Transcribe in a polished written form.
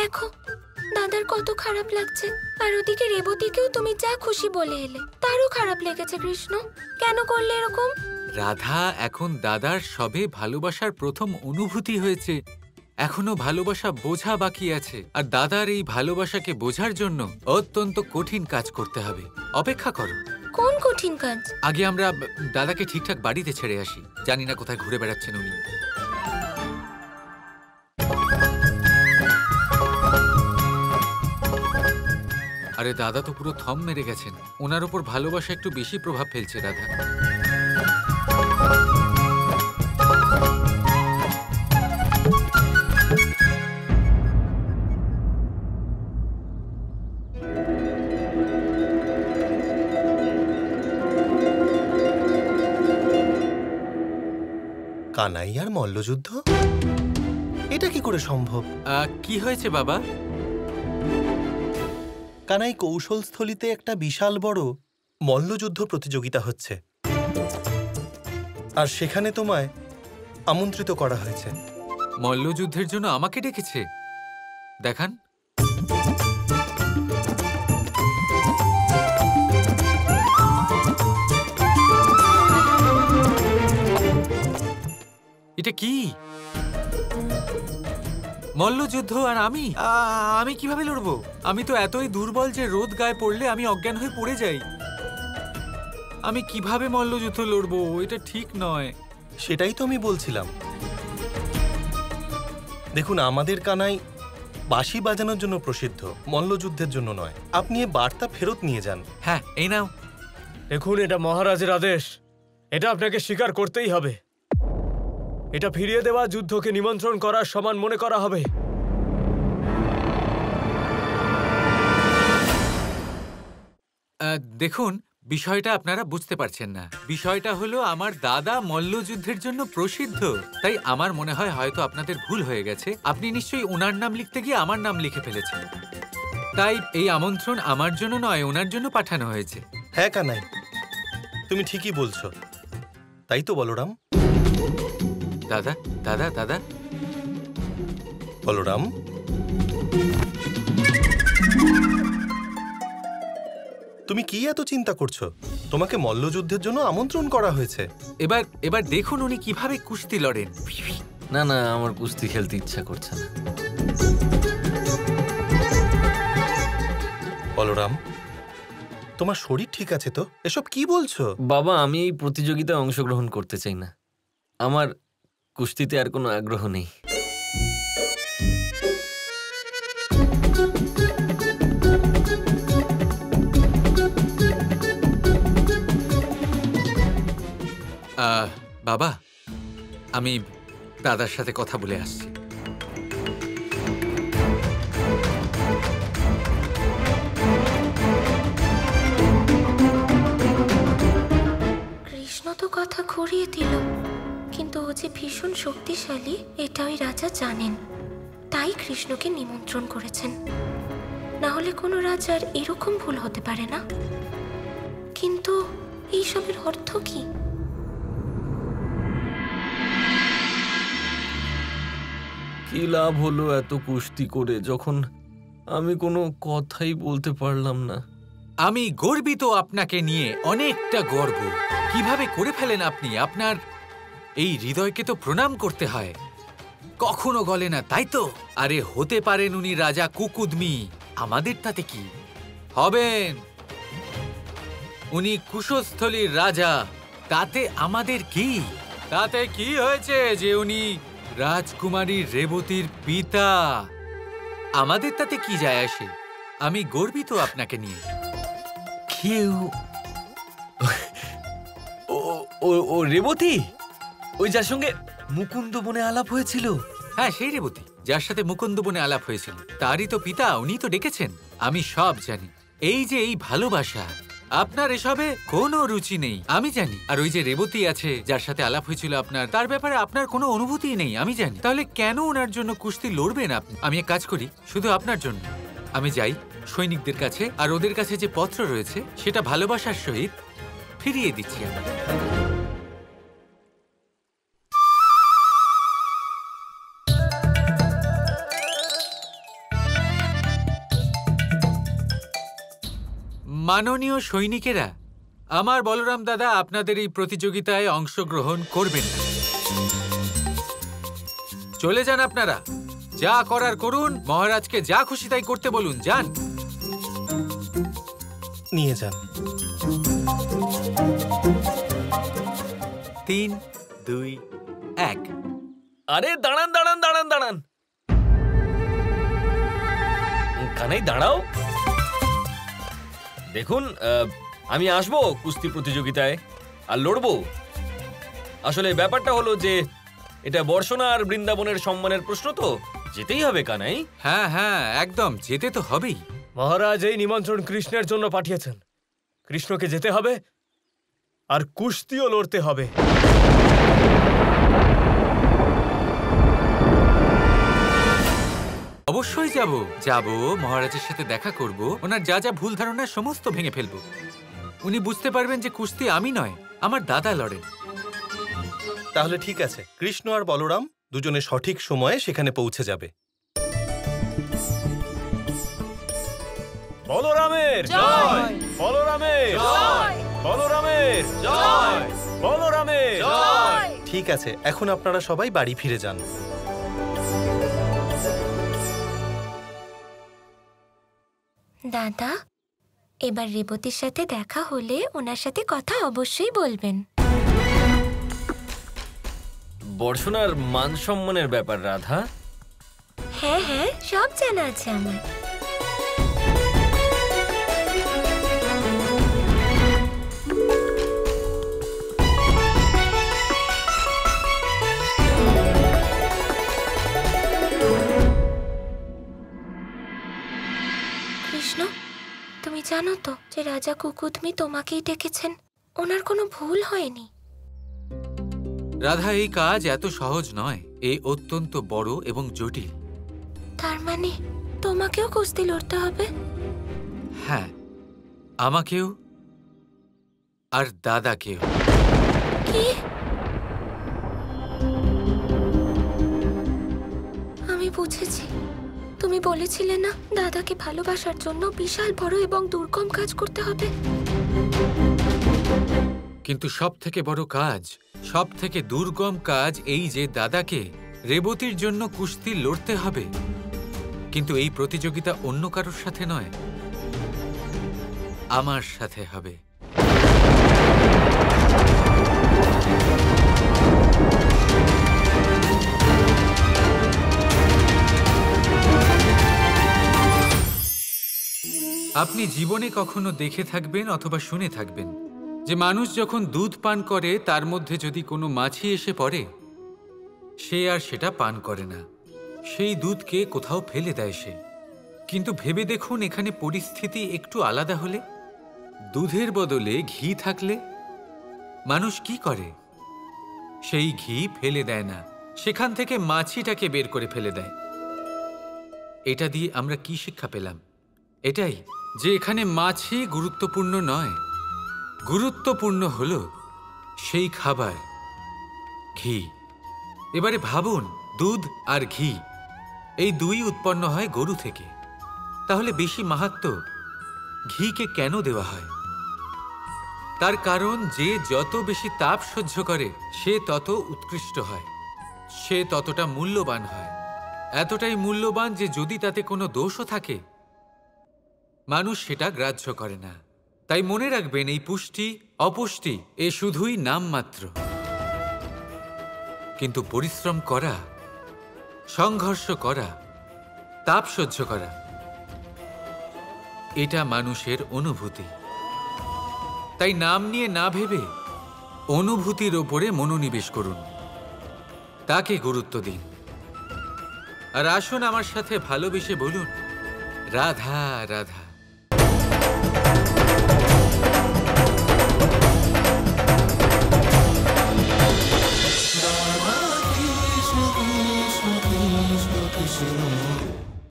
দেখো দাদার কত খারাপ লাগছে। আর ওদিকে রেবতীকেও তুমি যা খুশি বলে এলে, তারও খারাপ লেগেছে। কৃষ্ণ, কেন করলে এরকম? রাধা, এখন দাদার সবে ভালোবাসার প্রথম অনুভূতি হয়েছে, এখনো ভালোবাসা বোঝা বাকি আছে। আর দাদার এই ভালোবাসাকে বোঝার জন্য অত্যন্ত কঠিন কাজ করতে হবে। অপেক্ষা করো। কোন কঠিন কাজ? আগে আমরা দাদাকে ঠিকঠাক বাড়িতে ছেড়ে আসি। জানি না কোথায় ঘুরে বেড়াচ্ছেন উনি। আরে দাদা তো পুরো থম মেরে গেছেন। ওনার ওপর ভালোবাসা একটু বেশি প্রভাব ফেলছে রাধা। কানাইয়ার মল্লযুদ্ধ? এটা কি করে সম্ভব? কি হয়েছে বাবা? কানাই কৌশলস্থলীতে একটা বিশাল বড় মল্লযুদ্ধ প্রতিযোগিতা হচ্ছে, আর সেখানে তোমায় আমন্ত্রিত করা হয়েছে। মল্লযুদ্ধের জন্য আমাকে ডেকেছে? দেখান। এটা কি? মল্লযুদ্ধ আর আমি কিভাবে লড়বো? আমি তো এতই দুর্বল যে রোদ গায়ে পড়লে আমি অজ্ঞান হয়ে পড়ে যাই। আমি কিভাবে মল্লযুদ্ধ লড়বো? এটা ঠিক নয়। সেটাই তো আমি বলছিলাম। দেখুন, আমাদের কানাই বাঁশি বাজানোর জন্য প্রসিদ্ধ, মল্লযুদ্ধের জন্য নয়। আপনি এ বার্তা ফেরত নিয়ে যান। হ্যাঁ, এই নাও। দেখুন, এটা মহারাজের আদেশ, এটা আপনাকে স্বীকার করতেই হবে। এটা ফিরিয়ে দেওয়া যুদ্ধকে নিমন্ত্রণ করার সমান মনে করা হবে। দেখুন, বিষয়টা আপনারা বুঝতে পারছেন না। বিষয়টা হলো আমার দাদা মল্লযুদ্ধের জন্য প্রসিদ্ধ, তাই আমার মনে হয় হয়তো আপনাদের ভুল হয়ে গেছে। আপনি নিশ্চয়ই ওনার নাম লিখতে গিয়ে আমার নাম লিখে ফেলেছেন। তাই এই আমন্ত্রণ আমার জন্য নয়, ওনার জন্য পাঠানো হয়েছে। হ্যাঁ কানাই, তুমি ঠিকই বলছো। তাই তো বলরাম। দাদা দাদা দাদা বলরাম, তুমি কি এত চিন্তা করছো? তোমাকে মল্লযুদ্ধের জন্য আমন্ত্রণ করা হয়েছে। এবার দেখুন উনি কিভাবে কুস্তি লড়েন। না না, আমার কুস্তি খেলতে ইচ্ছা করছে না। বলরাম, তোমার শরীর ঠিক আছে তো? এসব কি বলছো? বাবা, আমি এই প্রতিযোগিতায় অংশগ্রহণ করতে চাই না। আমার কুস্তিতে আর কোনো আগ্রহ নেই। বাবা, আমি দাদার সাথে কথা বলে আসছি। কৃষ্ণ তো কথা ঘুরিয়ে দিল, কিন্তু ও যে ভীষণ শক্তিশালী এটা ওই রাজা জানেন, তাই কৃষ্ণকে নিমন্ত্রণ করেছেন। না হলে কোনো রাজার এরকম ভুল হতে পারে না। কিন্তু এইসবের অর্থ কি? কি লাভ হলো এত কুস্তি করে যখন আমি কোনো কথাই বলতে পারলাম না? আমি গর্বিত আপনাকে নিয়ে, অনেকটা গর্ব। কিভাবে করে ফেলেন আপনি? আপনার এই হৃদয়কে তো প্রণাম করতে হয়, কখনো গলে না, তাই তো? আরে হতে পারেন উনি রাজা কুকুদমি, আমাদের তাতে কি? হবেন উনি কুশস্থলীর রাজা, তাতে আমাদের কি? তাতে কি হয়েছে যে উনি রাজকুমারী রেবতীর পিতা? আমাদের তাতে কি যায় আসে? আমি গর্বিত আপনাকে নিয়ে। কেউ ও রেবতী, ওই যার সঙ্গে মুকুন্দ বনে আলাপ হয়েছিল? হ্যাঁ, সেই রেবতী যার সাথে মুকুন্দ বনে আলাপ হয়েছিল, তারই তো পিতা। উনি তো ডেকেছেন। আমি সব জানি। এই যে এই ভালোবাসা, আপনার এসবে কোনো রুচি নেই, আমি জানি। আর ওই যে রেবতী আছে যার সাথে আলাপ হয়েছিল আপনার, তার ব্যাপারে আপনার কোনো অনুভূতি নেই, আমি জানি। তাহলে কেন ওনার জন্য কুস্তি লড়বেন আপনি? আমি এক কাজ করি, শুধু আপনার জন্য আমি যাই সৈনিকদের কাছে, আর ওদের কাছে যে পত্র রয়েছে সেটা ভালোবাসার সহিত ফিরিয়ে দিচ্ছি আমি। মাননীয় সৈনিকেরা, আমার বলরাম দাদা আপনাদের এই প্রতিযোগিতায় অংশগ্রহণ করবেন না। চলে যান আপনারা, যা করার করুন, মহারাজকে যা খুশি তাই করতে বলুন, যান। নিয়ে যান। 3, 2, 1। আরে দাঁড়ান দাঁড়ান দাঁড়ান দাঁড়ান, কানাই দাঁড়াও। দেখুন, আমি আসবো কুস্তি প্রতিযোগিতায় আর লড়বো। আসলে ব্যাপারটা হলো যে এটা বর্ষণা আর বৃন্দাবনের সম্মানের প্রশ্ন, তো যেতেই হবে কানাই। হ্যাঁ হ্যাঁ, একদম যেতে তো হবেই। মহারাজ এই নিমন্ত্রণ কৃষ্ণের জন্য পাঠিয়েছেন। কৃষ্ণকে যেতে হবে আর কুস্তিও লড়তে হবে। অবশ্যই যাব, মহারাজের সাথে দেখা করব, ওনার যা যা ভুল ধারণা সমস্ত ভেঙে ফেলবো। উনি বুঝতে পারবেন যে কুস্তি আমি নয়, আমার দাদা লড়েন। তাহলে ঠিক আছে, কৃষ্ণ আর বলরাম দুজনে সঠিক সময়ে সেখানে পৌঁছে যাবে। বলরামের জয়! বলরামের জয়! বলরামের জয়! বলরামের জয়! ঠিক আছে, এখন আপনারা সবাই বাড়ি ফিরে যান। দাদা, এবার রেবতীর সাথে দেখা হলে ওনার সাথে কথা অবশ্যই বলবেন। বর্ষণার মান সম্মানের ব্যাপার রাধা। হ্যাঁ হ্যাঁ, সব জানা আছে আমার। কৃষ্ণ, তুমি জানো তো যে রাজা কুকুদমি তোমাকেই ডেকেছেন? ওনার কোনো ভুল হয়নি। রাধা, এই কাজ এত সহজ নয়, এই অত্যন্ত বড় এবং জটিল। তার মানে তোমাকেও কুস্তি লড়তে হবে? হ্যাঁ, আমাকেও আর দাদাকেও। কি? আমি বুঝেছি, তুমি বলেছিলে না দাদাকে ভালোবাসার জন্য বিশাল বড় এবং দুর্গম কাজ করতে হবে। কিন্তু সব থেকে বড় কাজ, সব থেকে দুর্গম কাজ এই যে দাদাকে রেবতীর জন্য কুস্তি লড়তে হবে। কিন্তু এই প্রতিযোগিতা অন্য কারোর সাথে নয়, আমার সাথে হবে। আপনি জীবনে কখনো দেখে থাকবেন অথবা শুনে থাকবেন যে মানুষ যখন দুধ পান করে তার মধ্যে যদি কোনো মাছি এসে পড়ে, সে আর সেটা পান করে না, সেই দুধকে কোথাও ফেলে দেয় সে। কিন্তু ভেবে দেখুন, এখানে পরিস্থিতি একটু আলাদা হলে, দুধের বদলে ঘি থাকলে মানুষ কি করে? সেই ঘি ফেলে দেয় না, সেখান থেকে মাছিটাকে বের করে ফেলে দেয়। এটা দিয়ে আমরা কি শিক্ষা পেলাম? এটাই যে এখানে মাছি গুরুত্বপূর্ণ নয়, গুরুত্বপূর্ণ হলো সেই খাবার, ঘি। এবারে ভাবুন, দুধ আর ঘি এই দুই উৎপন্ন হয় গরু থেকে। তাহলে বেশি মাহাত্ম্য ঘিকে কেন দেওয়া হয়? তার কারণ যে যত বেশি তাপ সহ্য করে সে তত উৎকৃষ্ট হয়, সে ততটা মূল্যবান হয়। এতটাই মূল্যবান যে যদি তাতে কোনো দোষও থাকে মানুষ সেটা গ্রাহ্য করে না। তাই মনে রাখবেন, এই পুষ্টি অপুষ্টি এ শুধুই নামমাত্র, কিন্তু পরিশ্রম করা, সংঘর্ষ করা, তাপ সহ্য করা, এটা মানুষের অনুভূতি। তাই নাম নিয়ে না ভেবে অনুভূতির ওপরে মনোনিবেশ করুন, তাকে গুরুত্ব দিন। আর আসুন আমার সাথে ভালোবেসে বলুন, রাধা রাধা।